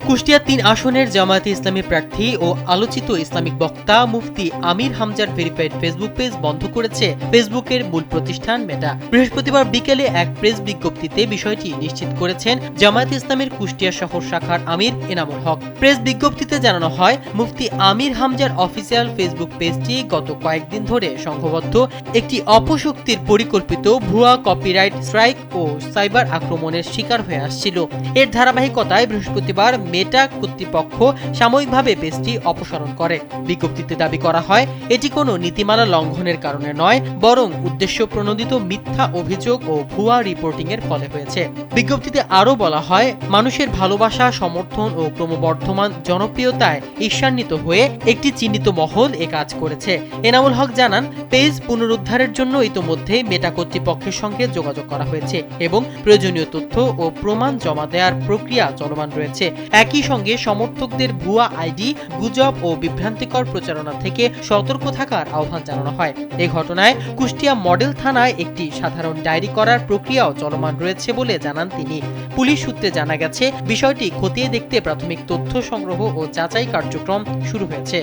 কুষ্টিয়া ৩ আসনের জামায়াতে ইসলামী প্রার্থী ও আলোচিত ইসলামিক বক্তা মুফতি আমির হামজার ভেরিফাইড ফেসবুক পেজ বন্ধ করেছে ফেসবুকের মূল প্রতিষ্ঠান মেটা। বৃহস্পতিবার বিকেলে এক প্রেস বিজ্ঞপ্তিতে বিষয়টি নিশ্চিত করেছেন জামায়াতে ইসলামের কুষ্টিয়া শহর শাখার আমির এনামুল হক। প্রেস বিজ্ঞপ্তিতে জানানো হয়, মুফতি আমির হামজার অফিসিয়াল ফেসবুক পেজটি গত কয়েকদিন ধরে সংঘবদ্ধ একটি অপশক্তির পরিকল্পিত ভুয়া কপিরাইট স্ট্রাইক ও সাইবার আক্রমণের শিকার হয়ে আসছিল। এর ধারাবাহিকতায় বৃহস্পতিবার মেটা কর্তৃপক্ষ সাময়িকভাবে পেজটি অপসারণ করে। বিজ্ঞপ্তিতে দাবি করা হয়, এটি কোনো নীতিমালা লঙ্ঘনের কারণে নয়, বরং উদ্দেশ্য প্রণোদিত মিথ্যা অভিযোগ ও ভুয়া রিপোর্টিং এর ফলে হয়েছে। বিজ্ঞপ্তিতে আরও বলা হয়, মানুষের ভালোবাসা, সমর্থন ও ক্রমবর্ধমান জনপ্রিয়তায় ঈর্ষান্বিত হয়ে একটি চিহ্নিত মহল এ কাজ করেছে। এনামুল হক জানান, পেজ পুনরুদ্ধারের জন্য ইতোমধ্যে মেটা কর্তৃপক্ষের সঙ্গে যোগাযোগ করা হয়েছে এবং প্রয়োজনীয় তথ্য ও প্রমাণ জমা দেওয়ার প্রক্রিয়া চলমান রয়েছে। একই সঙ্গে সমর্থকদের ভুয়া আইডি, গুজব ও বিভ্রান্তিকর প্রচারণা থেকে সতর্ক থাকার আহ্বান জানানো হয়। এই ঘটনায় কুষ্টিয়া মডেল থানায় একটি সাধারণ ডায়েরি করার প্রক্রিয়াও চলমান রয়েছে বলে জানান তিনি। পুলিশ সূত্রে জানা গেছে, বিষয়টি খতিয়ে দেখতে প্রাথমিক তথ্য সংগ্রহ ও যাচাই কার্যক্রম শুরু হয়েছে।